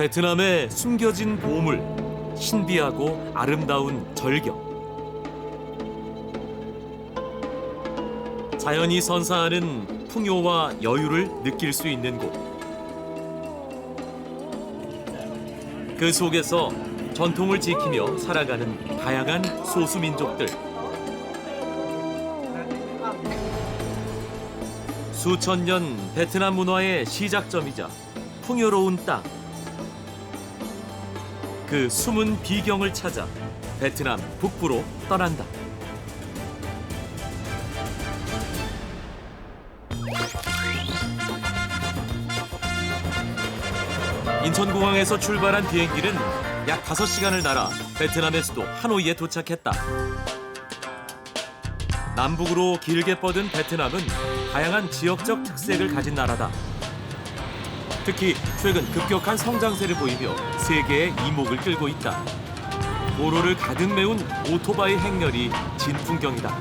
베트남의 숨겨진 보물, 신비하고 아름다운 절경. 자연이 선사하는 풍요와 여유를 느낄 수 있는 곳. 그 속에서 전통을 지키며 살아가는 다양한 소수민족들. 수천 년 베트남 문화의 시작점이자 풍요로운 땅. 그 숨은 비경을 찾아 베트남 북부로 떠난다. 인천공항에서 출발한 비행기는 약 5시간을 날아 베트남의 수도 하노이에 도착했다. 남북으로 길게 뻗은 베트남은 다양한 지역적 특색을 가진 나라다. 특히 최근 급격한 성장세를 보이며 세계의 이목을 끌고 있다. 도로를 가득 메운 오토바이 행렬이 진풍경이다.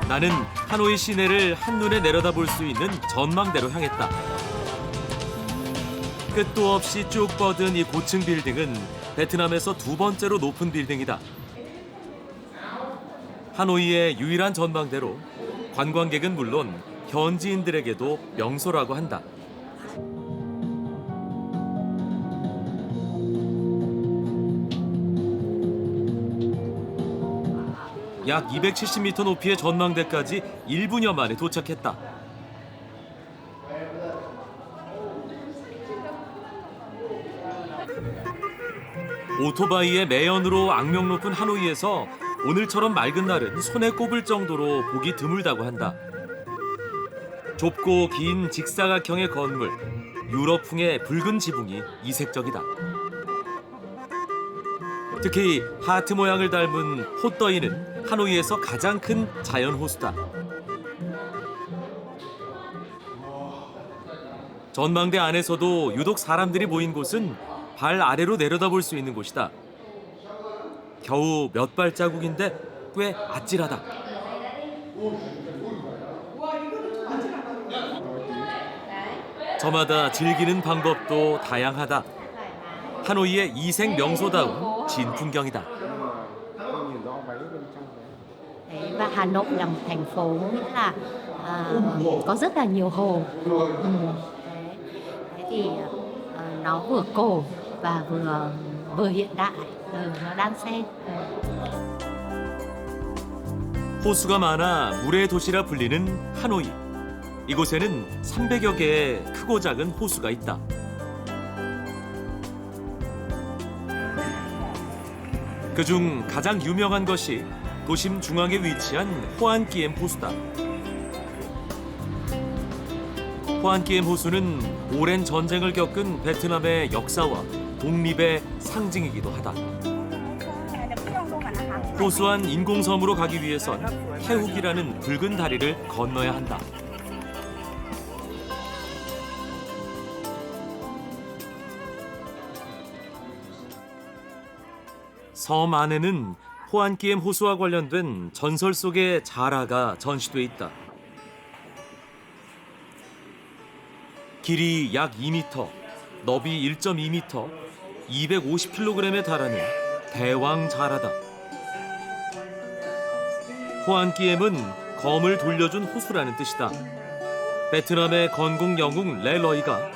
나는 하노이 시내를 한눈에 내려다볼 수 있는 전망대로 향했다. 끝도 없이 쭉 뻗은 이 고층 빌딩은 베트남에서 2번째로 높은 빌딩이다. 하노이의 유일한 전망대로 관광객은 물론 현지인들에게도 명소라고 한다. 약 270m 높이의 전망대까지 1분여 만에 도착했다. 오토바이의 매연으로 악명 높은 하노이에서 오늘처럼 맑은 날은 손에 꼽을 정도로 보기 드물다고 한다. 좁고 긴 직사각형의 건물, 유럽풍의 붉은 지붕이 이색적이다. 특히 하트 모양을 닮은 호떠이는 하노이에서 가장 큰 자연 호수다. 전망대 안에서도 유독 사람들이 모인 곳은 발 아래로 내려다볼 수 있는 곳이다. 겨우 몇 발자국인데 꽤 아찔하다. 저마다 즐기는 방법도 다양하다. 하노이의 이색 명소다운 진풍경이다. Và Hà Nội là một thành phố nghĩa là có rất là nhiều hồ. Thế thì nó vừa cổ và vừa hiện đại, nó đan xen. 호수가 많아 물의 도시라 불리는 하노이. 이곳에는 300여 개의 크고 작은 호수가 있다. 그중 가장 유명한 것이 도심 중앙에 위치한 호안기엠 호수다. 호안기엠 호수는 오랜 전쟁을 겪은 베트남의 역사와 독립의 상징이기도 하다. 호수 안 인공섬으로 가기 위해선 해욱이라는 붉은 다리를 건너야 한다. 섬 안에는 호안기엠 호수와 관련된 전설 속의 자라가 전시돼 있다. 길이 약 2m, 너비 1.2m, 250kg에 달하는 대왕 자라다. 호안기엠은 검을 돌려준 호수라는 뜻이다. 베트남의 건국 영웅 레러이가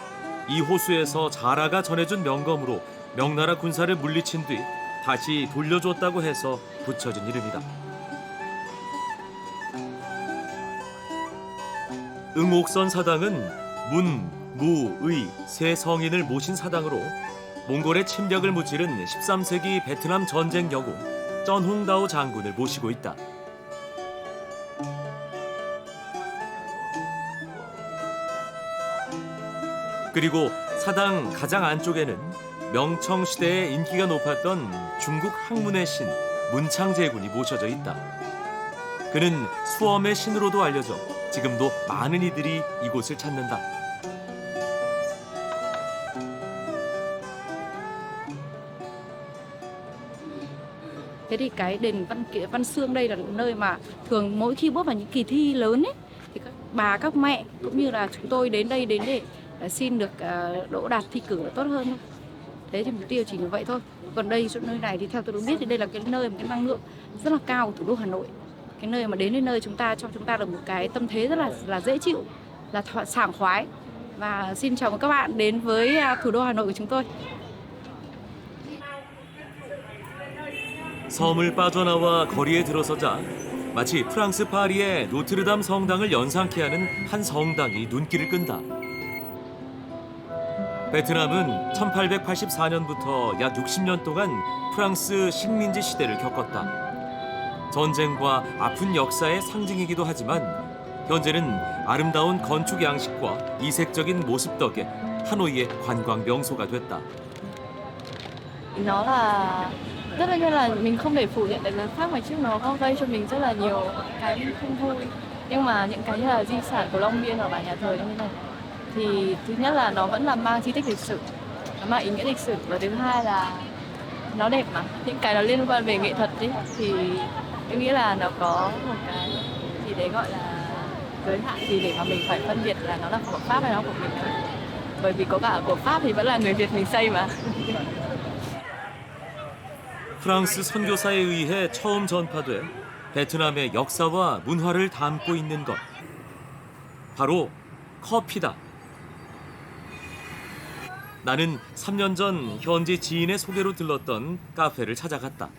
이 호수에서 자라가 전해준 명검으로 명나라 군사를 물리친 뒤 다시 돌려줬다고 해서 붙여진 이름이다. 응옥선 사당은 문, 무, 의 세 성인을 모신 사당으로 몽골의 침략을 무찌른 13세기 베트남 전쟁 영웅 쩐홍다오 장군을 모시고 있다. 그리고 사당 가장 안쪽에는 명청시대에 인기가 높았던 중국 학문의 신 문창제군이 모셔져 있다. 그는 수엄의 신으로도 알려져 지금도 많은 이들이 이곳을 찾는다. Thế thì cái đền Văn Xương đây là nơi mà thường mỗi khi bước vào những kỳ thi lớn ấy thì các bà các mẹ cũng như là chúng tôi đến đây để xin được đỗ đạt thi cử tốt hơn thôi. Thế thì mục tiêu chỉ là vậy thôi. Còn đây chỗ nơi này thì theo tôi được biết thì đây là cái nơi mà cái năng lượng rất là cao của thủ đô Hà Nội. Cái nơi mà đến nơi chúng ta cho chúng ta được một cái tâm thế rất là dễ chịu, là sảng khoái. Và xin chào mừng các bạn đến với thủ đô Hà Nội của chúng tôi. 섬을 빠져나와 거리에 들어서자 마치 프랑스 파리의 노트르담 성당을 연상케 하는 한 성당이 눈길을 끈다. 베트남은 1884년부터 약 60년 동안 프랑스 식민지 시대를 겪었다. 전쟁과 아픈 역사의 상징이기도 하지만 현재는 아름다운 건축 양식과 이색적인 모습 덕에 하노이의 관광 명소가 됐다. Nó là tất nhiên là mình không thể phủ nhận tại luật pháp ngày trước nó có gây cho mình rất là nhiều cái không vui, nhưng mà những cái như là di sản của Long Biên ở bản nhà thờ như thế này thì thứ nhất là nó vẫn là mang di tích lịch sử, nó mang ý nghĩa lịch sử, và thứ hai là nó đẹp mà, những cái nó liên quan về nghệ thuật ấy, thì em nghĩ là nó có một cái gì đấy gọi là giới hạn gì để mà mình phải phân biệt là nó là của Pháp hay nó của mình nữa. Bởi vì có cả của Pháp thì vẫn là người Việt mình xây mà. 프랑스 선교사에 의해 처음 전파돼 베트남의 역사와 문화를 담고 있는 것. 바로 커피다. 나는 3년 전 현지 지인의 소개로 들렀던 카페를 찾아갔다.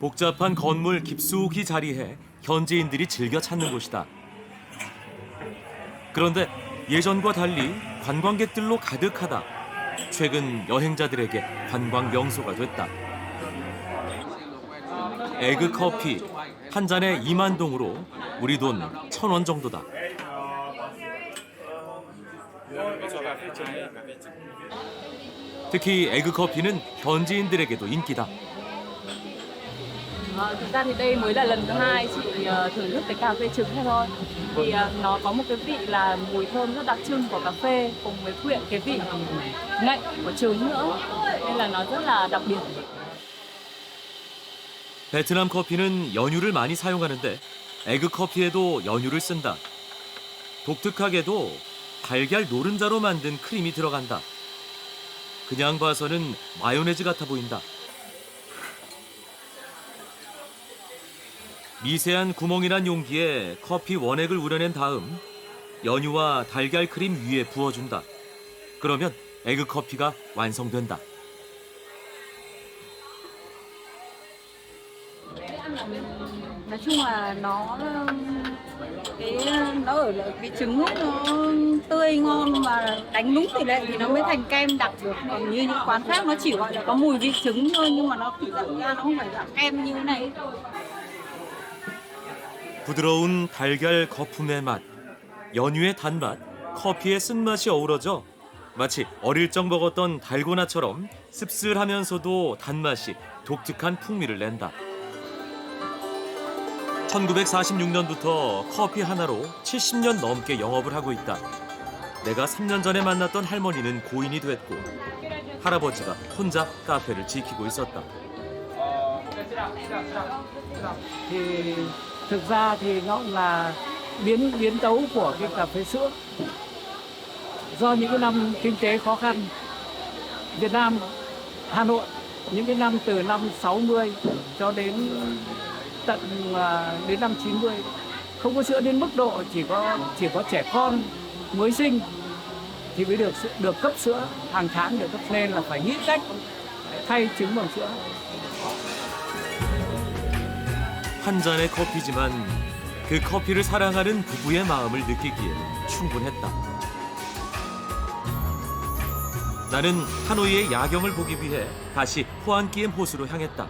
복잡한 건물 깊숙이 자리해 현지인들이 즐겨 찾는 곳이다. 그런데 예전과 달리 관광객들로 가득하다. 최근 여행자들에게 관광 명소가 됐다. 에그 커피 한 잔에 2만 동으로 우리 돈 1,000원 정도다. 특히 에그 커피는 현지인들에게도 인기다. Thực ra thì đây mới là lần thứ hai chị thưởng thức cái cà phê trứng này thôi. Thì nó có một cái vị là mùi thơm rất đặc trưng của cà phê cùng với quyện cái vị ngậy của trứng nữa. Nên là nó rất là đặc biệt. 베트남 커피는 연유를 많이 사용하는데 에그 커피에도 연유를 쓴다. 독특하게도 달걀 노른자로 만든 크림이 들어간다. 그냥 봐서는 마요네즈 같아 보인다. 미세한 구멍이 난 용기에 커피 원액을 우려낸 다음 연유와 달걀 크림 위에 부어준다. 그러면 에그 커피가 완성된다. Nói chung là nó ở cái trứng ấy nó tươi ngon và đánh đúng tỷ lệ thì nó mới thành kem đặc được. Còn như những quán khác nó chỉ gọi là có mùi vị trứng thôi, nhưng mà nó dạng ra nó không phải dạng kem như thế này. 부드러운 달걀 거품의 맛, 연유의 단맛, 커피의 쓴맛이 어우러져 마치 어릴 적 먹었던 달고나처럼 씁쓸하면서도 단맛이 독특한 풍미를 낸다. 1946년부터 커피 하나로 70년 넘게 영업을 하고 있다. 내가 3년 전에 만났던 할머니는 고인이 됐고 할아버지가 혼자 카페를 지키고 있었다. Thì thực ra thì nó là biến tấu của cái cà phê sữa. Do những cái năm kinh tế khó khăn, Việt Nam, Hà Nội, những cái năm từ năm 60 cho đến đến năm 90 không có sữa đến mức độ chỉ có trẻ con mới sinh thì mới được cấp sữa hàng tháng, được cấp, nên là phải nghĩ cách thay trứng bằng sữa. 한 잔의 커피지만 그 커피를 사랑하는 부부의 마음을 느끼기에 충분했다. 나는 하노이의 야경을 보기 위해 다시 호안기엠 호수로 향했다.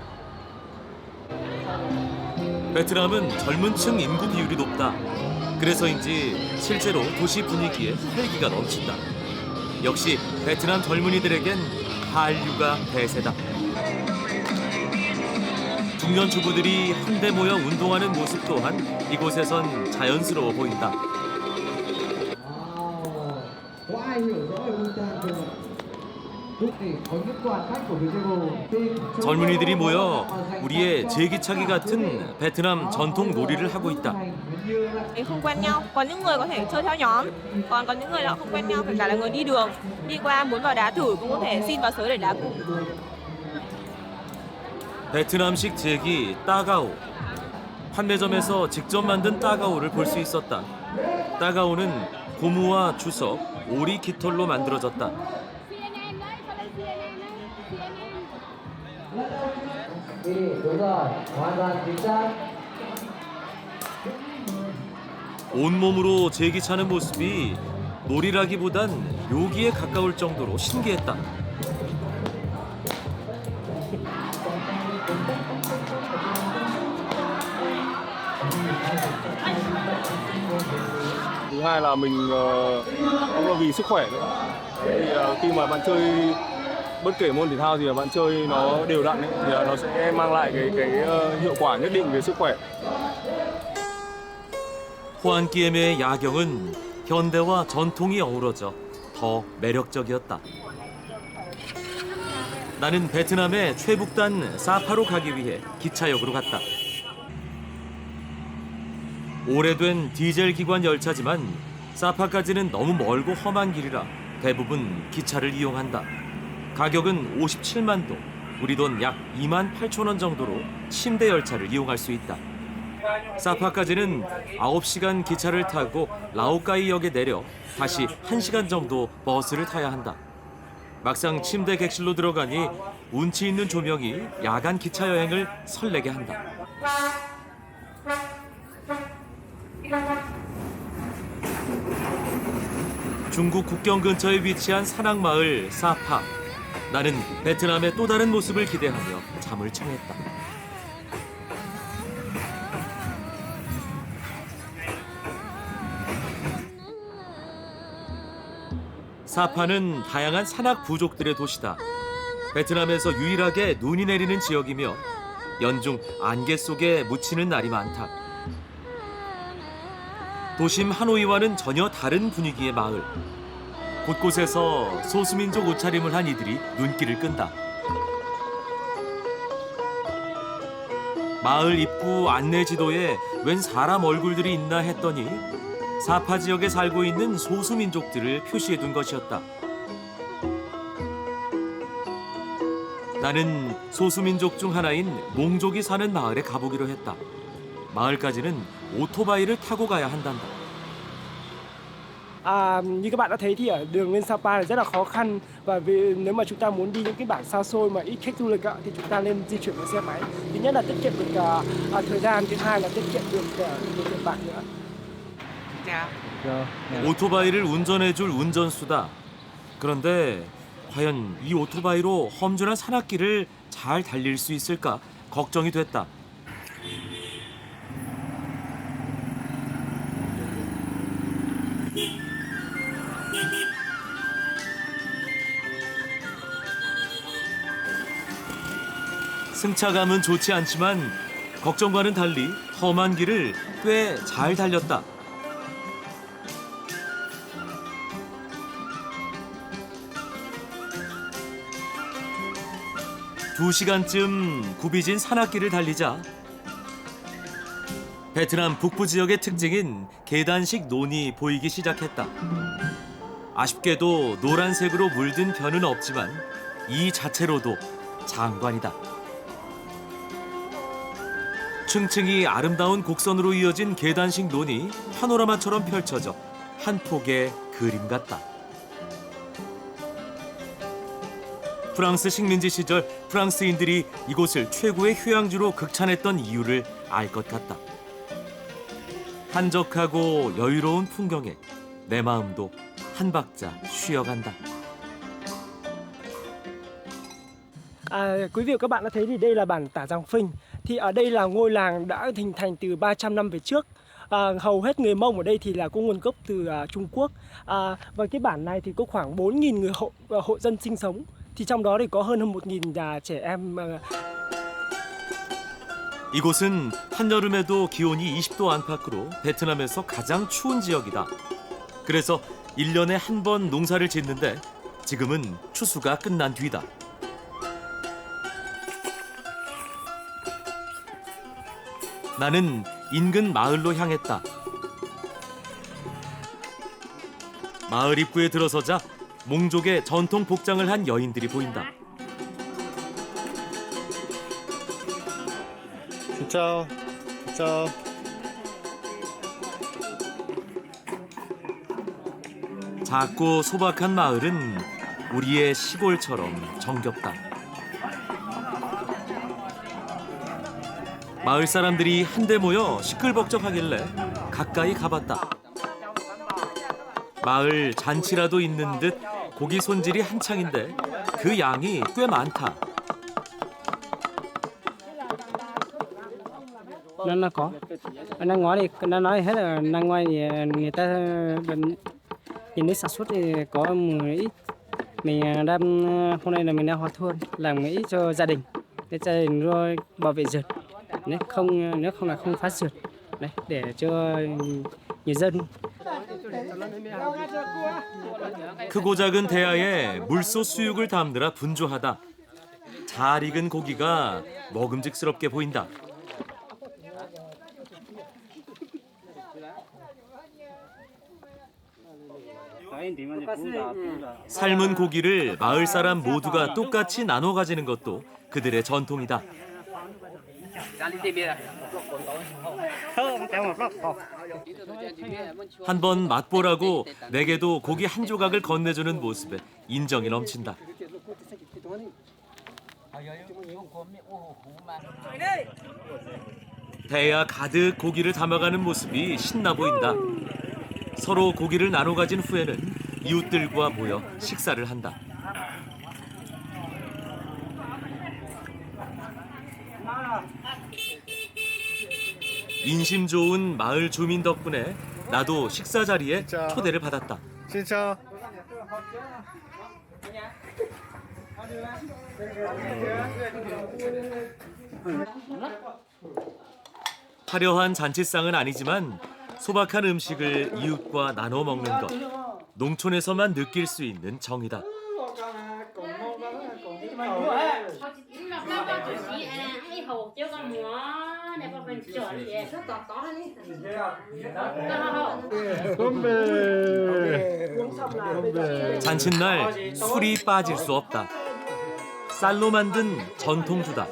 베트남은 젊은 층 인구 비율이 높다. 그래서인지 실제로 도시 분위기에 활기가 넘친다. 역시 베트남 젊은이들에겐 한류가 대세다. 중년 주부들이 한데 모여 운동하는 모습 또한 이곳에선 자연스러워 보인다. 젊은이들이 모여 우리의 제기차기 같은 베트남 전통 놀이를 하고 있다. Thì không quen nhau, có những người có thể chơi theo nhóm, còn có những người lại không quen nhau, kể cả là người đi đường đi qua muốn vào đá thử cũng có thể xin vào sới để đá cùng. 베트남식 제기 따가오. 판매점에서 직접 만든 따가오를 볼 수 있었다. 따가오는 고무와 주석, 오리 깃털로 만들어졌다. 온몸으로 제기차는 모습이 놀이라기보단 묘기에 가까울 정도로 신기했다. Thứ hai là mình cũng là vì sức khỏe nữa. Thì khi mà bạn chơi bất kể môn thể thao gì mà bạn chơi nó đều đặn ấy, thì nó sẽ mang lại cái hiệu quả nhất định về sức khỏe. 호안기엠의 야경은 현대와 전통이 어우러져 더 매력적이었다. 나는 베트남의 최북단 사파로 가기 위해 기차역으로 갔다. 오래된 디젤 기관 열차지만 사파까지는 너무 멀고 험한 길이라 대부분 기차를 이용한다. 가격은 57만 동, 우리 돈 약 2만 8천 원 정도로 침대 열차를 이용할 수 있다. 사파까지는 9시간 기차를 타고 라오카이역에 내려 다시 1시간 정도 버스를 타야 한다. 막상 침대 객실로 들어가니 운치 있는 조명이 야간 기차 여행을 설레게 한다. 중국 국경 근처에 위치한 산악마을 사파. 나는 베트남의 또 다른 모습을 기대하며 잠을 청했다. 사파는 다양한 산악 부족들의 도시다. 베트남에서 유일하게 눈이 내리는 지역이며 연중 안개 속에 묻히는 날이 많다. 도심 하노이와는 전혀 다른 분위기의 마을. 곳곳에서 소수민족 옷차림을 한 이들이 눈길을 끈다. 마을 입구 안내 지도에 웬 사람 얼굴들이 있나 했더니 사파 지역에 살고 있는 소수민족들을 표시해둔 것이었다. 나는 소수민족 중 하나인 몽족이 사는 마을에 가보기로 했다. 마을까지는 오토바이를 타고 가야 한단다. Như các bạn đã thấy thì ở đường lên Sapa là rất là khó khăn và nếu mà chúng ta muốn đi những cái bản xa xôi mà ít khách du lịch thì chúng ta nên di chuyển bằng xe máy. Thứ nhất là tiết kiệm được thời gian, thứ hai là tiết kiệm được tiền bạc nữa. 오토바이를 운전해줄 운전수다. 그런데 과연 이 오토바이로 험준한 산악길을 잘 달릴 수 있을까 걱정이 됐다. 승차감은 좋지 않지만 걱정과는 달리 험한 길을 꽤 잘 달렸다. 두 시간쯤 굽이진 산악길을 달리자 베트남 북부 지역의 특징인 계단식 논이 보이기 시작했다. 아쉽게도 노란색으로 물든 변은 없지만 이 자체로도 장관이다. 층층이 아름다운 곡선으로 이어진 계단식 논이 파노라마처럼 펼쳐져 한 폭의 그림 같다. 프랑스 식민지 시절 프랑스인들이 이곳을 최고의 휴양지로 극찬했던 이유를 알 것 같다. 한적하고 여유로운 풍경에 내 마음도 한 박자 쉬어간다. Quý vị và các bạn đã thấy thì đây là bản Tả Giàng Phình. Thì ở đây là ngôi làng đã hình thành từ 300 năm về trước. Hầu hết người Mông ở đây thì là có nguồn gốc từ Trung Quốc. Và cái bản này thì có khoảng 4.000 người hộ dân sinh sống. Thì trong đó thì có hơn 1.000 trẻ em. 이곳은 한여름에도 기온이 20도 안팎으로 베트남에서 가장 추운 지역이다. 그래서 1년에 한 번 농사를 짓는데 지금은 추수가 끝난 뒤다. 나는 인근 마을로 향했다. 마을 입구에 들어서자 몽족의 전통 복장을 한 여인들이 보인다. 진짜. 작고 소박한 마을은 우리의 시골처럼 정겹다. 마을 사람들이 한데 모여 시끌벅적하길래 가까이 가봤다. 마을 잔치라도 있는 듯 고기 손질이 한창인데 그 양이 꽤 많다. nó có ở năm ngoái thì nó nói hết là năm ngoái thì người ta nhìn đến sản xuất thì có một ít mình đang hôm nay là mình đang hòa thôn làm ít cho gia đình để gia đình rồi bảo vệ rừng nếu không là không phát rừng đấy để cho người dân. 크고 작은 대야에 물소 수육을 담느라 분주하다. 잘 익은 고기가 먹음직스럽게 보인다. 삶은 고기를 마을 사람 모두가 똑같이 나눠 가지는 것도 그들의 전통이다. 한번 맛보라고 내게도 고기 한 조각을 건네주는 모습에 인정이 넘친다. 대야 가득 고기를 담아가는 모습이 신나 보인다. 서로 고기를 나눠 가진 후에는 이웃들과 모여 식사를 한다. 인심 좋은 마을 주민 덕분에 나도 식사 자리에 초대를 받았다. 진짜. 화려한 잔치상은 아니지만 소박한 음식을 이웃과 나눠 먹는 것, 농촌에서만 느낄 수 있는 정이다. 잔칫날 술이 빠질 수 없다. 쌀로 만든 전통주다.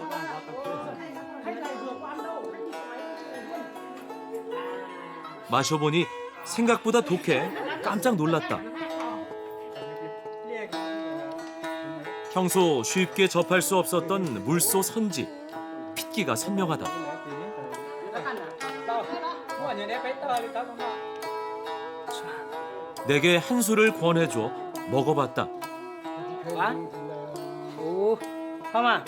마셔보니 생각보다 독해 깜짝 놀랐다. 평소 쉽게 접할 수 없었던 물소 선지, 핏기가 선명하다. 내게 한 술을 권해줘 먹어봤다. Ủa, không à?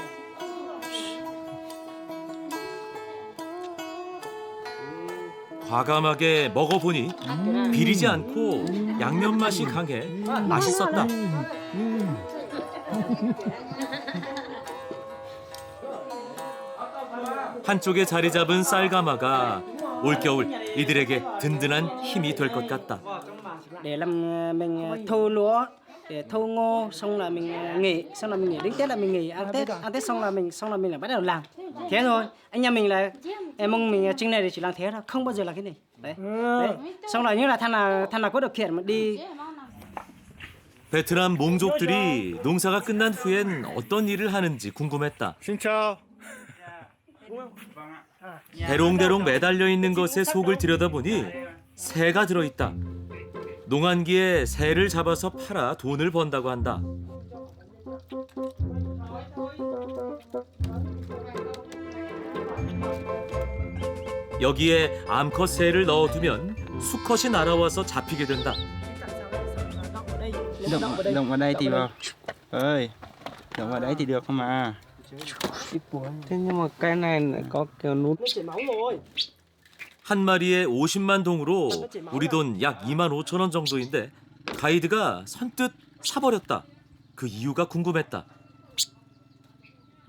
과감하게 먹어보니 비리지 않고 양념 맛이 강해 맛있었다. 한쪽에 자리 잡은 쌀가마가 올겨울 이들에게 든든한 힘이 될 것 같다. Để làm mình thu lúa, để thu ngô, xong là mình nghỉ, xong là mình nghỉ đến Tết là mình nghỉ, ăn Tết xong là mình lại bắt đầu làm. Thế thôi, anh em mình là em mong mình trên này thì chỉ làm thế thôi, không bao giờ là cái này. Đấy. Xong là như là thằng nào có điều kiện mà đi. 베트남 몽족들이 농사가 끝난 후엔 어떤 일을 하는지 궁금했다. 진짜. 대롱대롱 매달려 있는 것에 속을 들여다보니 새가 들어있다. 농한기에 새를 잡아서 팔아 돈을 번다고 한다. 여기에 암컷 새를 넣어두면 수컷이 날아와서 잡히게 된다. Động ở đây thì vào ơi, động ở đấy thì được không à? Thế nhưng mà cái này lại có kiểu nút. 한 마리에 50만 동으로 우리 돈 약 2만 5천 원 정도인데 가이드가 선뜻 사버렸다. 그 이유가 궁금했다.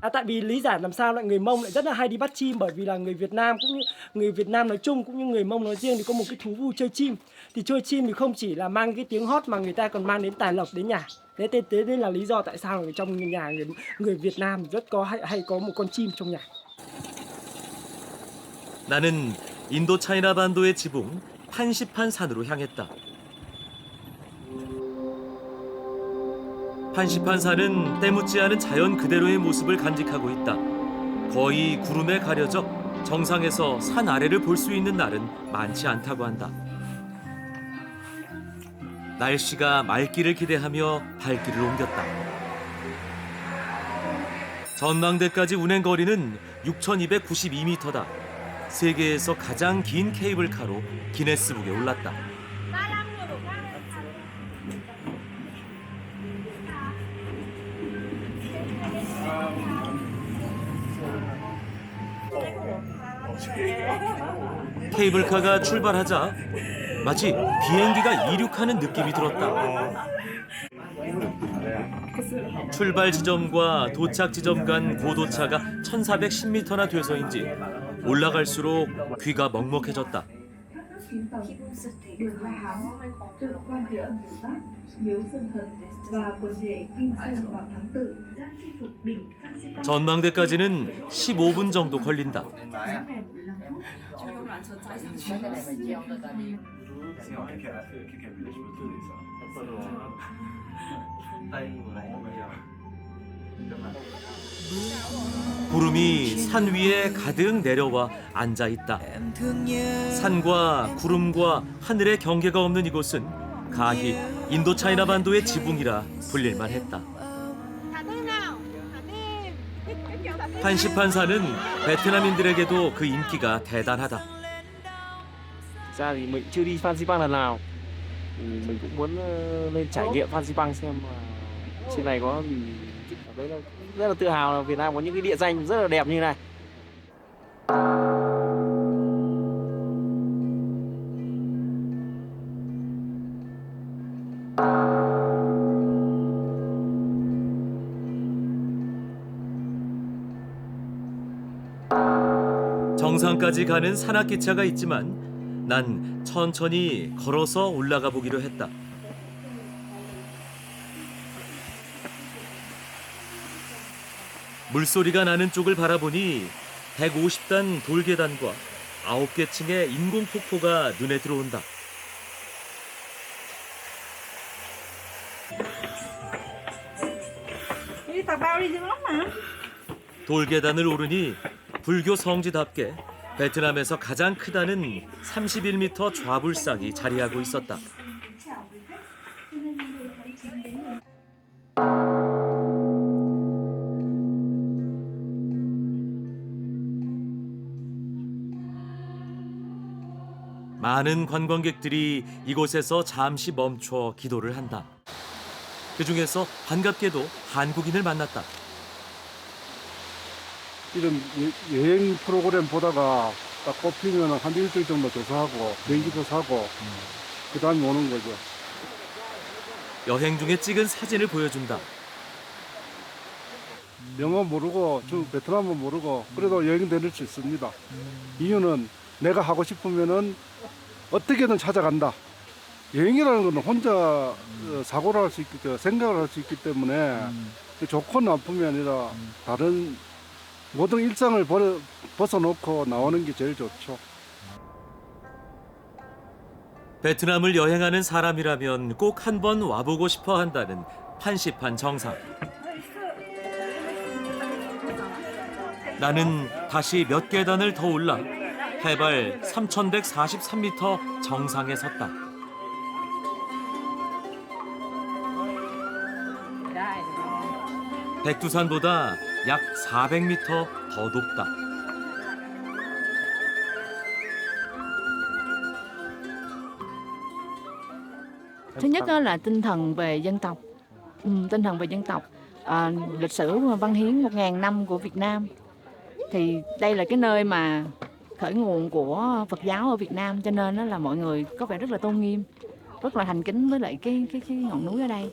Tại vì lý giải làm sao lại người Mông lại rất là hay đi bắt chim, bởi vì là người Việt Nam cũng như người Việt Nam nói chung cũng như người Mông nói riêng thì có một cái thú vui chơi chim. Thì chơi chim thì không chỉ là mang cái tiếng hót mà người ta còn mang đến tài lộc đến nhà. Thế nên là lý do tại sao ở trong nhà người Việt Nam rất hay có một con chim trong nhà. 나는 인도 차이나 반도의 지붕 판시판산으로 향했다. 판시판산은 때묻지 않은 자연 그대로의 모습을 간직하고 있다. 거의 구름에 가려져 정상에서 산 아래를 볼 수 있는 날은 많지 않다고 한다. 날씨가 맑기를 기대하며 발길을 옮겼다. 전망대까지 운행 거리는 6,292m다. 세계에서 가장 긴 케이블카로 기네스북에 올랐다. 케이블카가 출발하자 마치 비행기가 이륙하는 느낌이 들었다. 출발 지점과 도착 지점 간 고도차가 1,410m나 돼서인지 올라갈수록 귀가 먹먹해졌다. 전망대까지는 15분 정도 걸린다. 구름이 산 위에 가득 내려와 앉아 있다. 산과 구름과 하늘의 경계가 없는 이곳은 가히 인도 차이나 반도의 지붕이라 불릴만 했다. 판시판산은 베트남인들에게도 그 인기가 대단하다. Ra thì mình chưa đi Phan Xipang lần nào, thì mình cũng muốn lên trải nghiệm Phan Xipang xem trên này có gì. Ở đấy là rất là tự hào là Việt Nam có những cái địa danh rất là đẹp như này. 정상까지 가는 산악기차가 있지만 난 천천히 걸어서 올라가 보기로 했다. 물소리가 나는 쪽을 바라보니 150단 돌계단과 9개 층의 인공 폭포가 눈에 들어온다. 돌계단을 오르니 불교 성지답게 베트남에서 가장 크다는 31m 좌불상이 자리하고 있었다. 많은 관광객들이 이곳에서 잠시 멈춰 기도를 한다. 그 중에서 반갑게도 한국인을 만났다. 이런 여행 프로그램 보다가 딱 꼽히면 한 일주일 정도 조사하고 비행기도 사고 그 다음에 오는 거죠. 여행 중에 찍은 사진을 보여준다. 영어 모르고 베트남어 모르고 그래도 여행 다닐 수 있습니다. 이유는 내가 하고 싶으면은 어떻게든 찾아간다. 여행이라는 건 혼자 사고를 할 수 있기, 생각을 할 수 있기 때문에 좋고 나쁨이 아니라 다른 모든 일상을 벗어놓고 나오는 게 제일 좋죠. 베트남을 여행하는 사람이라면 꼭 한 번 와보고 싶어 한다는 판시판 정상. 나는 다시 몇 계단을 더 올라 해발 3,143m 정상에 섰다. 백두산보다 약 400m 더 높다. Thứ nhất là tinh thần về dân tộc, tinh thần về dân tộc, lịch sử văn hiến 1000 năm của Việt Nam. Thì đây là cái nơi mà khởi nguồn của Phật giáo ở Việt Nam, cho nên là mọi người có vẻ rất là tôn nghiêm, rất là thành kính với lại cái ngọn núi ở đây,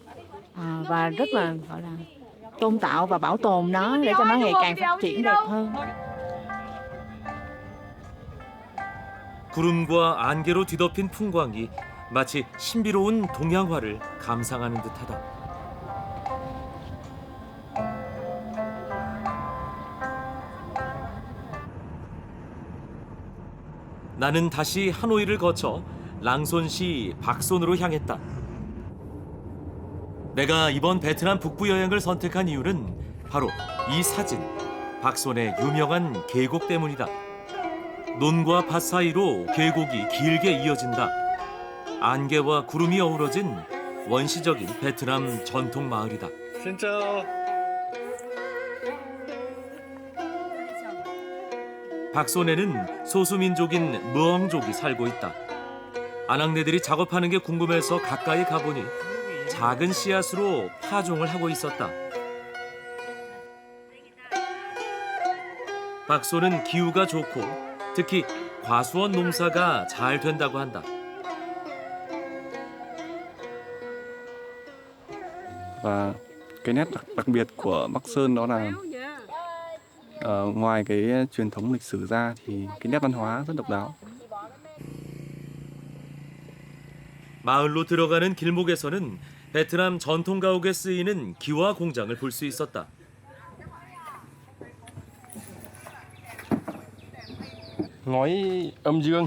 và rất là gọi là tôn tạo và bảo tồn nó để cho nó ngày càng phát triển đẹp hơn. 구름과 안개로 뒤덮인 풍광이 마치 신비로운 동양화를 감상하는 듯하다. 나는 다시 하노이를 거쳐 랑손시 박손으로 향했다. 내가 이번 베트남 북부 여행을 선택한 이유는 바로 이 사진, 박손의 유명한 계곡 때문이다. 논과 밭 사이로 계곡이 길게 이어진다. 안개와 구름이 어우러진 원시적인 베트남 전통 마을이다. 진짜 박손에는 소수민족인 무엉족이 살고 있다. 아낙네들이 작업하는 게 궁금해서 가까이 가보니 작은 씨앗으로 파종을 하고 있었다. 박손은 기후가 좋고 특히 과수원 농사가 잘 된다고 한다. và cái nét đặc biệt của Bắc Sơn đó là ngoài cái truyền thống lịch sử ra thì cái nét văn hóa rất độc đáo. 마을로 들어가는 길목에서는 베트남 전통 가옥에 쓰이는 기와 공장을 볼 수 있었다. Ngói âm dương.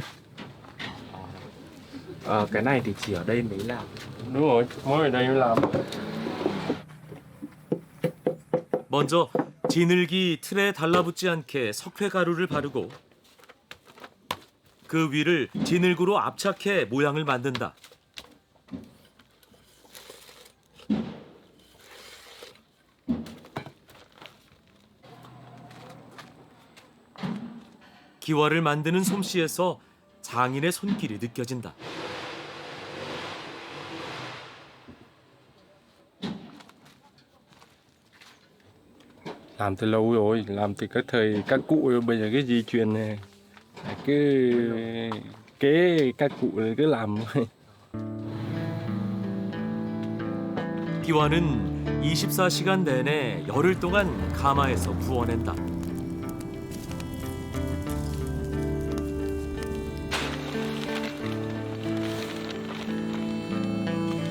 Cái này thì chỉ ở đây mới làm. Đúng rồi, mới ở đây mới làm. 먼저 지늘기 틀에 달라붙지 않게 석회 가루를 바르고 그 위를 지늘구로 압착해 모양을 만든다. 기와를 만드는 솜씨에서 장인의 손길이 느껴진다. Làm từ lâu rồi, làm từ các thời các cụ rồi, bây giờ cái di truyền này cứ kế các cụ cứ làm. 기와는 24시간 내내 열흘 동안 가마에서 구워낸다.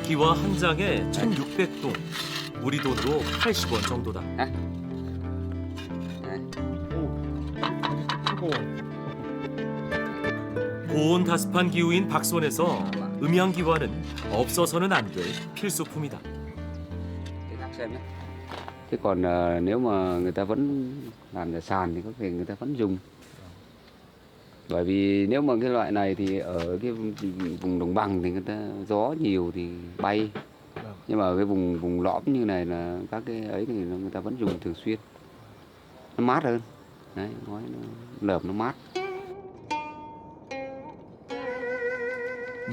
기와 한 장에 1,600동, 우리 돈으로 80원 정도다. 고온다습한 기후인 박손에서 음향기와는 없어서는 안 될 필수품이다. Chứ còn nếu mà người ta vẫn làm nhà sàn thì có thể người ta vẫn dùng. Bởi vì nếu mà cái loại này thì ở cái vùng đồng bằng thì người ta gió nhiều thì bay. Nhưng mà ở cái vùng lõm như này là các cái ấy thì người ta vẫn dùng thường xuyên. Nó mát hơn. Đấy, ngói nó lợp nó mát.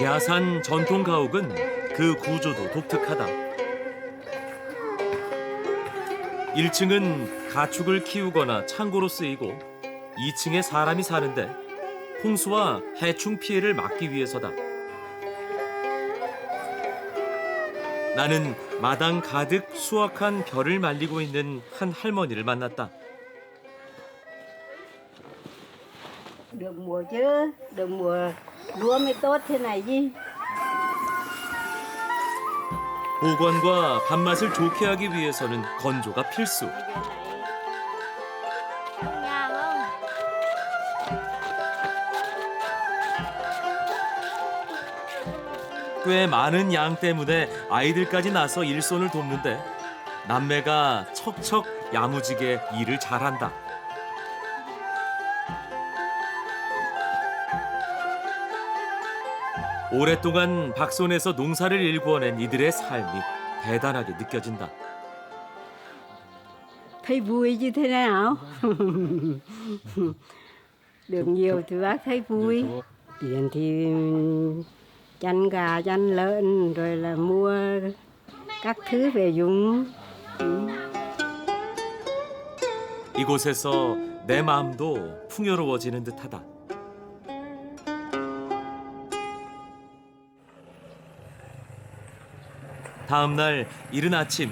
야산 전통 가옥은 그 구조도 독특하다. 1층은 가축을 키우거나 창고로 쓰이고 2층에 사람이 사는데 홍수와 해충 피해를 막기 위해서다. 나는 마당 가득 수확한 벼를 말리고 있는 한 할머니를 만났다. Được mùa chứ, được mùa lúa mới tốt thế này chứ. 보관과 밥맛을 좋게 하기 위해서는 건조가 필수. 꽤 많은 양 때문에 아이들까지 나서 일손을 돕는데 남매가 척척 야무지게 일을 잘한다. 오랫동안 박손에서 농사를 일구어낸 이들의 삶이 대단하게 느껴진다. Thấy vui như thế nào? Được nhiều thì bác thấy vui. Tiền thì chăn gà, chăn lợn, rồi là mua các thứ về dùng. 이곳에서 내 마음도 풍요로워지는 듯하다. 다음 날 이른 아침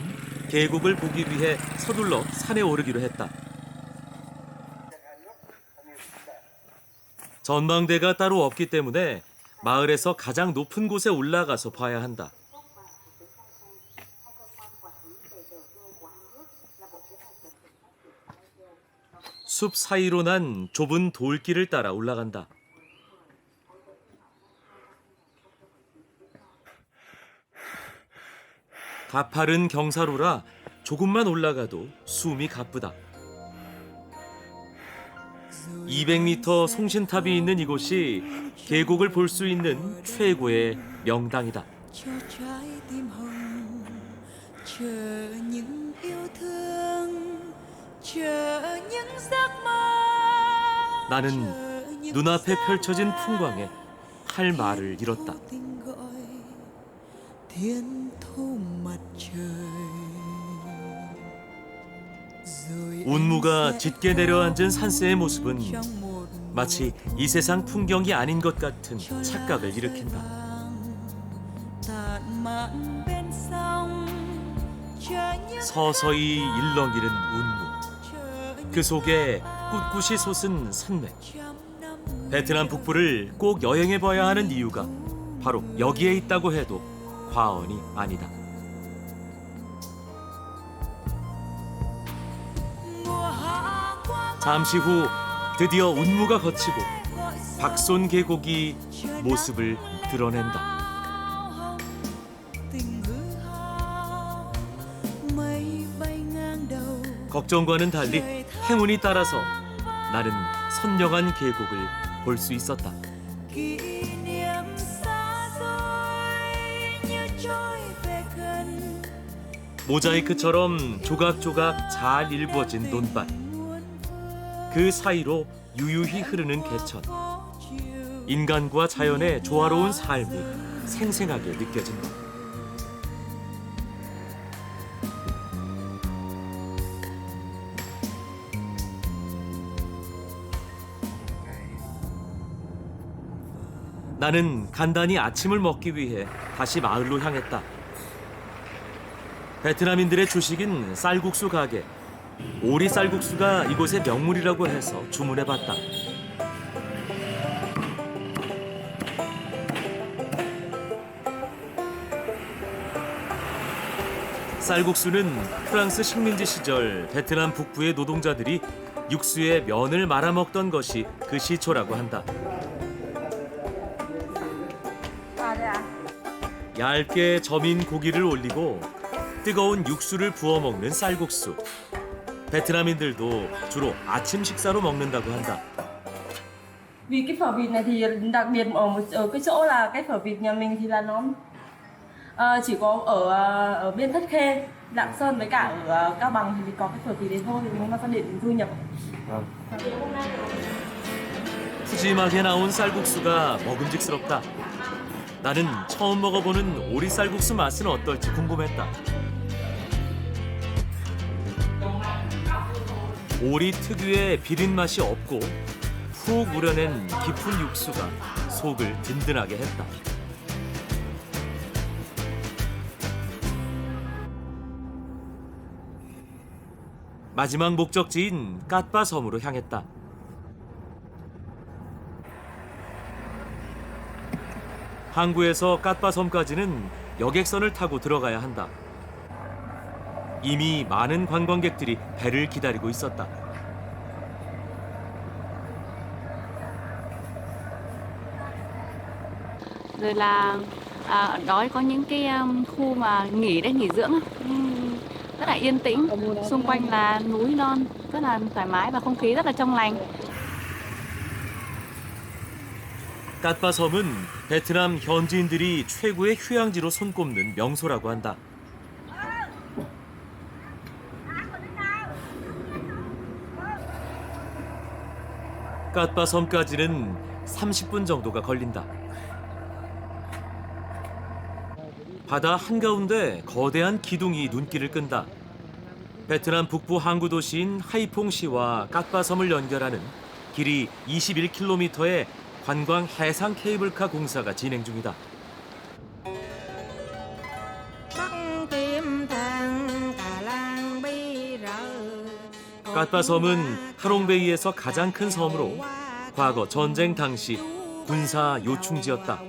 계곡을 보기 위해 서둘러 산에 오르기로 했다. 전망대가 따로 없기 때문에 마을에서 가장 높은 곳에 올라가서 봐야 한다. 숲 사이로 난 좁은 돌길을 따라 올라간다. 가파른 경사로라 조금만 올라가도 숨이 가쁘다. 200m 송신탑이 있는 이곳이 계곡을 볼 수 있는 최고의 명당이다. 나는 눈앞에 펼쳐진 풍광에 할 말을 잃었다. 운무가 짙게 내려앉은 산세의 모습은 마치 이 세상 풍경이 아닌 것 같은 착각을 일으킨다. 서서히 일렁이는 운무. 그 속에 꿋꿋이 솟은 산맥. 베트남 북부를 꼭 여행해봐야 하는 이유가 바로 여기에 있다고 해도 과언이 아니다. 잠시 후 드디어 운무가 거치고 박손 계곡이 모습을 드러낸다. 걱정과는 달리 행운이 따라서 나는 선명한 계곡을 볼 수 있었다. 모자이크처럼 조각조각 잘 일궈진 논밭. 그 사이로 유유히 흐르는 개천. 인간과 자연의 조화로운 삶이 생생하게 느껴진다. 나는 간단히 아침을 먹기 위해 다시 마을로 향했다. 베트남인들의 주식인 쌀국수 가게. 오리 쌀국수가 이곳의 명물이라고 해서 주문해봤다. 쌀국수는 프랑스 식민지 시절 베트남 북부의 노동자들이 육수에 면을 말아먹던 것이 그 시초라고 한다. 얇게 저민 고기를 올리고 뜨거운 육수를 부어 먹는 쌀국수. 베트남인들도 주로 아침 식사로 먹는다고 한다. Vì cái phở vịt này thì đặc biệt ở cái chỗ là cái phở vịt nhà mình thì là nó chỉ có ở bên Thất Khê, Lạng Sơn với cả ở Cao Bằng thì có cái phở vịt đấy thôi, thì nó phát triển thu nhập. 푸짐하게 나온 쌀국수가 먹음직스럽다. 나는 처음 먹어보는 오리 쌀국수 맛은 어떨지 궁금했다. 오리 특유의 비린 맛이 없고 푹 우려낸 깊은 육수가 속을 든든하게 했다. 마지막 목적지인 갓바 섬으로 향했다. 항구에서 갓바 섬까지는 여객선을 타고 들어가야 한다. 이미 많은 관광객들이 배를 기다리고 있었다. Rồi là ở đó có những cái khu mà nghỉ dưỡng rất là yên tĩnh, xung quanh là núi non, rất là thoải mái và không khí rất là trong lành. 갓바 섬은 베트남 현지인들이 최고의 휴양지로 손꼽는 명소라고 한다. 갓바 섬까지는 30분 정도가 걸린다. 바다 한가운데 거대한 기둥이 눈길을 끈다. 베트남 북부 항구 도시인 하이퐁시와 갓바섬을 연결하는 길이 21km의 관광 해상 케이블카 공사가 진행 중이다. 갓바섬은 하롱베이에서 가장 큰 섬으로 과거 전쟁 당시 군사 요충지였다.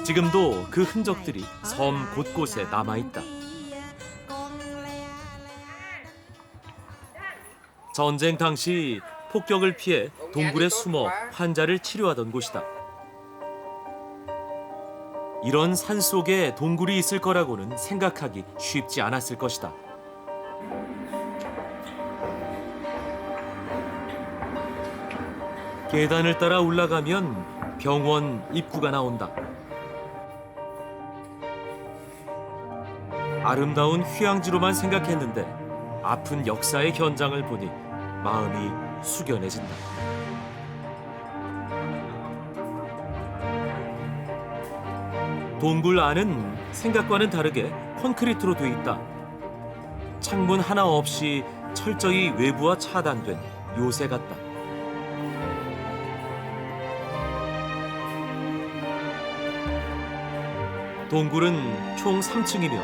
지금도 그 흔적들이 섬 곳곳에 남아있다. 전쟁 당시 폭격을 피해 동굴에 숨어 환자를 치료하던 곳이다. 이런 산속에 동굴이 있을 거라고는 생각하기 쉽지 않았을 것이다. 계단을 따라 올라가면 병원 입구가 나온다. 아름다운 휴양지로만 생각했는데 아픈 역사의 현장을 보니 마음이 숙연해진다. 동굴 안은 생각과는 다르게 콘크리트로 돼 있다. 창문 하나 없이 철저히 외부와 차단된 요새 같다. 동굴은 총 3층이며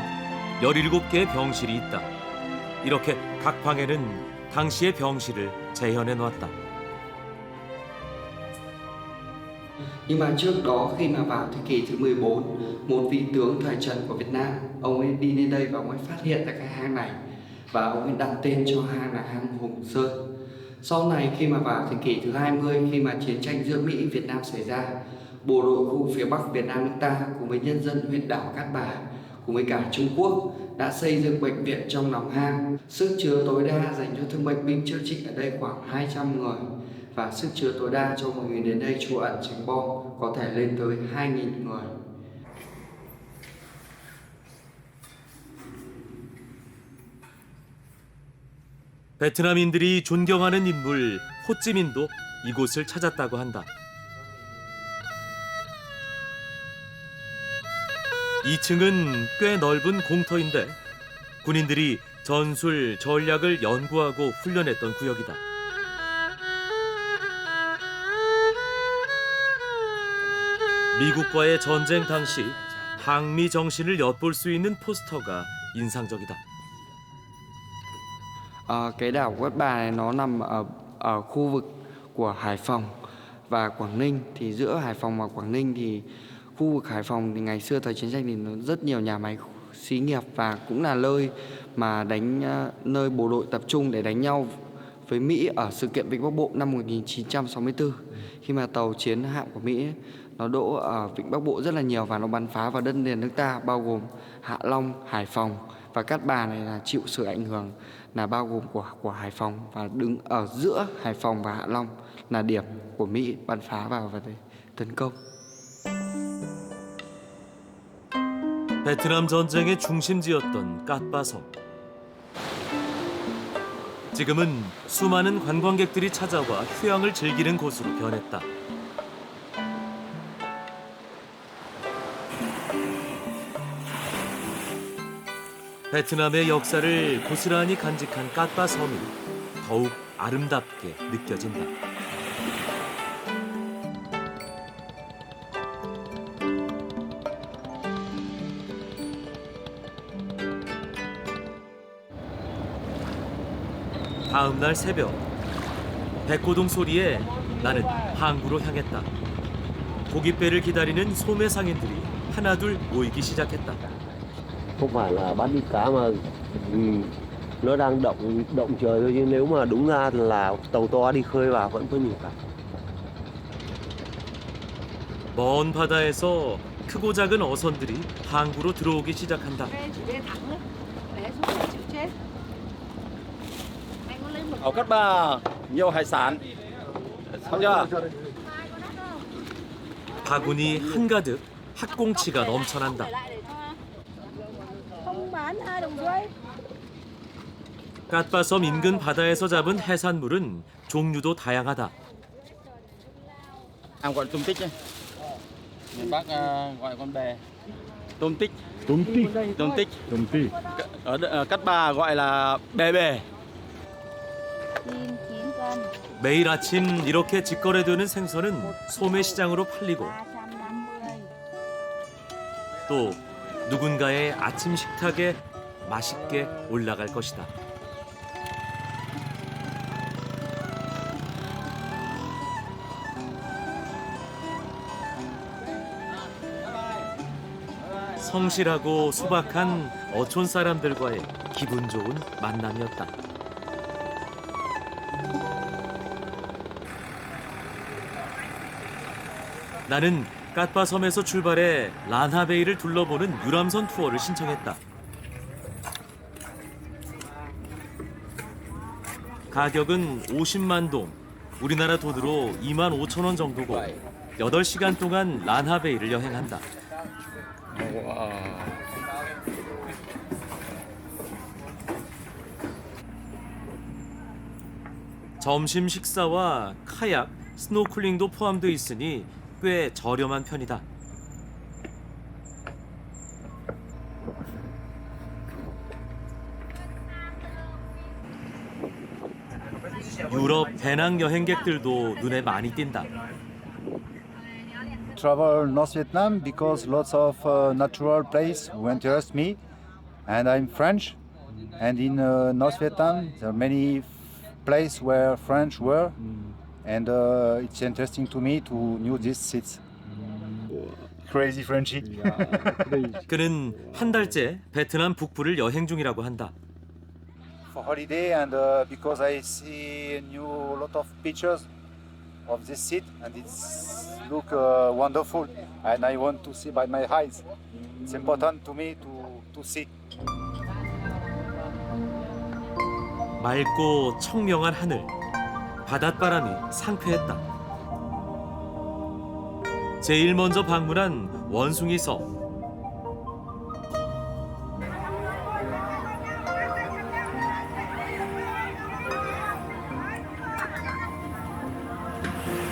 17개의 병실이 있다. 이렇게 각 방에는 당시의 병실을 재현해 놓았다. Nhưng mà trước đó khi mà vào thế kỷ thứ 14, một vị tướng thời Trần của Việt Nam, ông ấy đi lên đây và ông ấy phát hiện ra cái hang này và ông ấy đặt tên cho hang là hang Hùng Sơn. Sau này khi mà vào thế kỷ thứ 20, khi mà chiến tranh giữa Mỹ Việt Nam xảy ra, bộ đội khu phía Bắc Việt Nam nước ta cùng với nhân dân huyện đảo Cát Bà cùng với cả Trung Quốc đã xây dựng bệnh viện trong lòng hang. Sức chứa tối đa dành cho thương bệnh binh chữa trị ở đây khoảng 200 người và sức chứa tối đa cho mọi người đến đây trú ẩn tránh bom có thể lên tới 2.000 người. 베트남인들이 존경하는 인물 호찌민도 이곳을 찾았다고 한다. 2층은 꽤 넓은 공터인데 군인들이 전술, 전략을 연구하고 훈련했던 구역이다. 미국과의 전쟁 당시 항미 정신을 엿볼 수 있는 포스터가 인상적이다. Cái đảo Cát Bà này nó nằm ở khu vực của Hải Phòng và Quảng Ninh. Thì giữa Hải Phòng và Quảng Ninh thì khu vực Hải Phòng thì ngày xưa thời chiến tranh thì nó rất nhiều nhà máy xí nghiệp và cũng là nơi mà nơi bộ đội tập trung để đánh nhau với Mỹ ở sự kiện Vịnh Bắc Bộ năm 1964. Khi mà tàu chiến hạm của Mỹ nó đỗ ở Vịnh Bắc Bộ rất là nhiều và nó bắn phá vào đất liền nước ta bao gồm Hạ Long, Hải Phòng và Cát Bà này là chịu sự ảnh hưởng là bao gồm của Hải Phòng và đứng ở giữa Hải Phòng và Hạ Long là điểm của Mỹ bắn phá vào và tấn công. 베트남 전쟁의 중심지였던 갓바섬. 지금은 수많은 관광객들이 찾아와 휴양을 즐기는 곳으로 변했다. 베트남의 역사를 고스란히 간직한 갓바섬이 더욱 아름답게 느껴진다. 다음 날 새벽, 백고동 소리에 나는 항구로 향했다. 고깃배를 기다리는 소매 상인들이 하나둘 모이기 시작했다. Không phải là bán đi cá mà nó đang động trời thôi, chứ nếu mà đúng ra là tàu to đi khơi vào vẫn có nhiều cá. 먼 바다에서 크고 작은 어선들이 항구로 들어오기 시작한다. Ở Cát Bà nhiều hải sản. Sao chưa? 바구니 한가득 학꽁치가 넘쳐난다. 갓바섬 인근 바다에서 잡은 해산물은 종류도 다양하다. Gọi tôm tích đây. Miền Bắc gọi con bè. Tôm tích. Tôm tích. Tôm tích. Tôm tích. Ở Cát Bà gọi là bè. 매일 아침 이렇게 직거래되는 생선은 소매시장으로 팔리고 또 누군가의 아침 식탁에 맛있게 올라갈 것이다. 성실하고 소박한 어촌 사람들과의 기분 좋은 만남이었다. 나는 갓바섬에서 출발해 란하베이를 둘러보는 유람선 투어를 신청했다. 가격은 50만 동, 우리나라 돈으로 2만 5천 원 정도고 8시간 동안 란하베이를 여행한다. 점심 식사와 카약, 스노클링도 포함되어 있으니 꽤 저렴한 편이다. 유럽 배낭 여행객들도 눈에 많이 띈다. Travel North Vietnam because lots of natural place who interest me, and I'm French, and in North Vietnam there are many places where French were, and it's interesting to me to know these seats. Crazy Frenchy. 그는 한 달째 베트남 북부를 여행 중이라고 한다. For holiday and because I see a lot of pictures of this seat and it's look wonderful and I want to see by my eyes. It's important to me to see. 맑고 청명한 하늘, 바닷바람이 상쾌했다. 제일 먼저 방문한 원숭이 섬.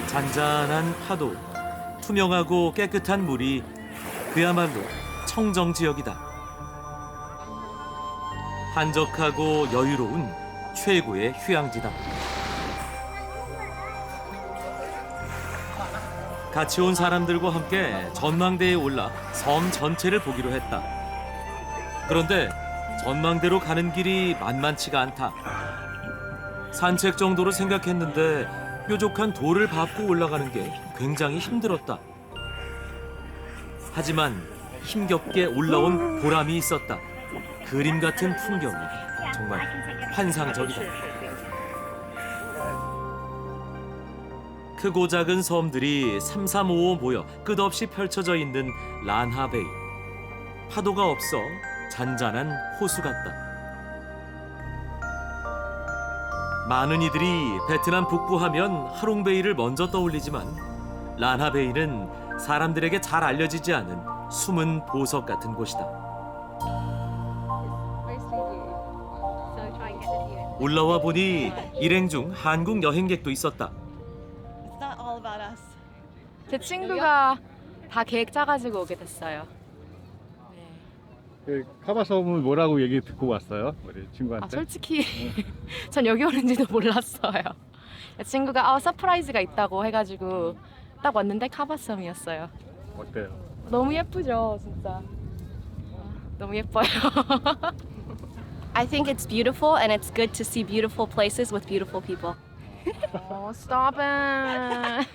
잔잔한 파도, 투명하고 깨끗한 물이 그야말로 청정 지역이다. 한적하고 여유로운 최고의 휴양지다. 같이 온 사람들과 함께 전망대에 올라 섬 전체를 보기로 했다. 그런데 전망대로 가는 길이 만만치가 않다. 산책 정도로 생각했는데 뾰족한 돌을 밟고 올라가는 게 굉장히 힘들었다. 하지만 힘겹게 올라온 보람이 있었다. 그림 같은 풍경이 정말 환상적이다. 크고 작은 섬들이 삼삼오오 모여 끝없이 펼쳐져 있는 란하베이. 파도가 없어 잔잔한 호수 같다. 많은 이들이 베트남 북부 하면 하롱베이를 먼저 떠올리지만 란하베이는 사람들에게 잘 알려지지 않은 숨은 보석 같은 곳이다. 올라와 보니 일행 중 한국 여행객도 있었다. 제 친구가 다 계획 짜가지고 오게 됐어요. 그 카바섬은 뭐라고 얘기 듣고 왔어요? 우리 친구한테? 아, 솔직히 전 여기 오는지도 몰랐어요. 친구가 서프라이즈가 있다고 해가지고 딱 왔는데 카바섬이었어요. 어때요? 너무 예쁘죠, 진짜. 너무 예뻐요. I think it's beautiful and it's good to see beautiful places with beautiful people. Oh, stop it.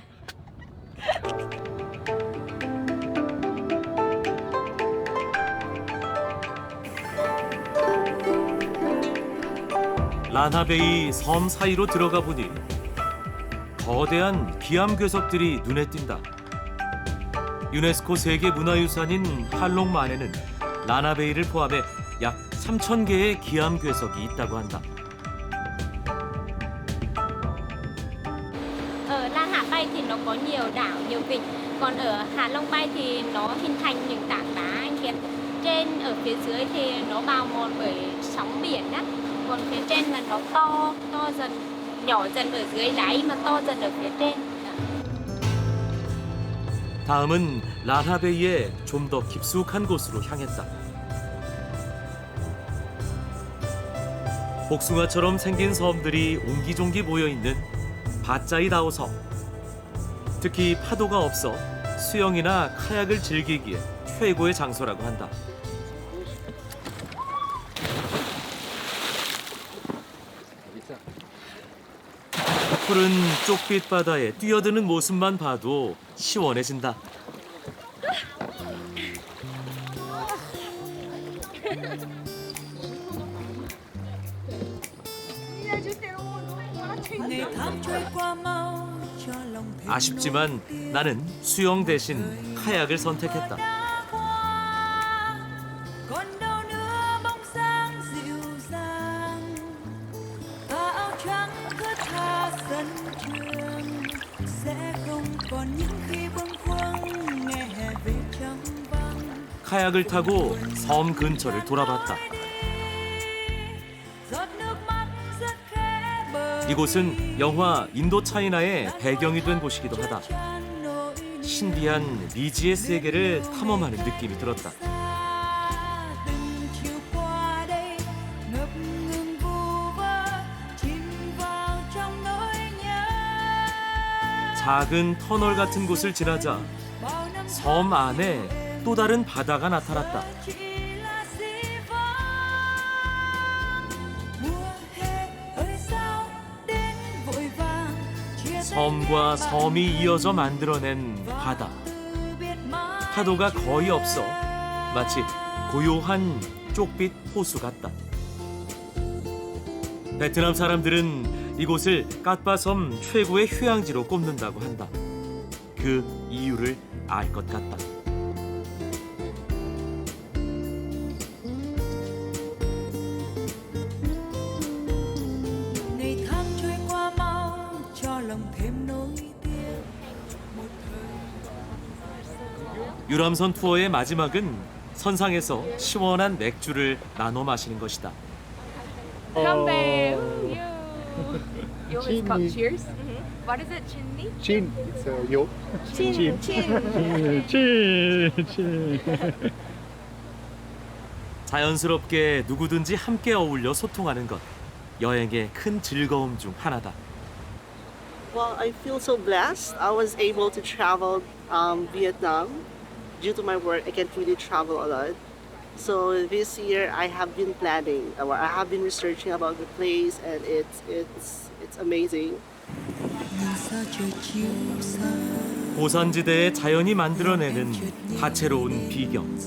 란하베이 섬 사이로 들어가 보니 거대한 기암괴석들이 눈에 띈다. 유네스코 세계문화유산인 할롱만에는 란하베이를 포함해 약 3,000개의 기암괴석이 있다고 한다. Ở La Hạ Bay thì nó có nhiều đảo, nhiều vịnh. Còn ở Hạ Long Bay thì nó hình thành những tảng đá anh Kiệt. Trên ở phía dưới thì nó bào mòn bởi sóng biển á. Còn phía trên là nó to dần, nhỏ dần ở dưới đáy mà to dần ở phía trên. 다음은 란하베이의 좀 더 깊숙한 곳으로 향했다. 복숭아처럼 생긴 섬들이 옹기종기 모여있는 바짜이다오 섬. 특히 파도가 없어 수영이나 카약을 즐기기에 최고의 장소라고 한다. 푸른 쪽빛 바다에 뛰어드는 모습만 봐도 시원해진다. 아쉽지만 나는 수영 대신 카약을 선택했다. 카약을 타고 섬 근처를 돌아봤다. 이곳은 영화 인도차이나의 배경이 된 곳이기도 하다. 신비한 미지의 세계를 탐험하는 느낌이 들었다. 작은 터널 같은 곳을 지나자 섬 안에 또 다른 바다가 나타났다. 섬과 섬이 이어져 만들어낸 바다. 파도가 거의 없어 마치 고요한 쪽빛 호수 같다. 베트남 사람들은 이곳을 갓바섬 최고의 휴양지로 꼽는다고 한다. 그 이유를 알 것 같다. 유람선 투어의 마지막은 선상에서 시원한 맥주를 나눠 마시는 것이다. Come there. Yo is called cheers. What is it, chinny? Chin, it's yo. Chin, chin. 자연스럽게 누구든지 함께 어울려 소통하는 것. 여행의 큰 즐거움 중 하나다. Well, I feel so blessed. I was able to travel Vietnam. Due to my work, I can't really travel a lot. So this year, I have been planning, or I have been researching about the place, and it's amazing. 고산지대의 자연이 만들어내는 다채로운 비경.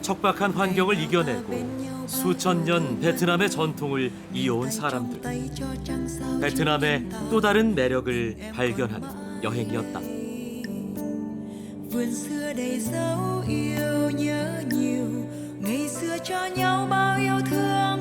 척박한 환경을 이겨내고 수천 년 베트남의 전통을 이어온 사람들. 베트남의 또 다른 매력을 발견하는 여행이었다. Vườn xưa đầy dấu yêu nhớ nhiều, ngày xưa cho nhau bao yêu thương.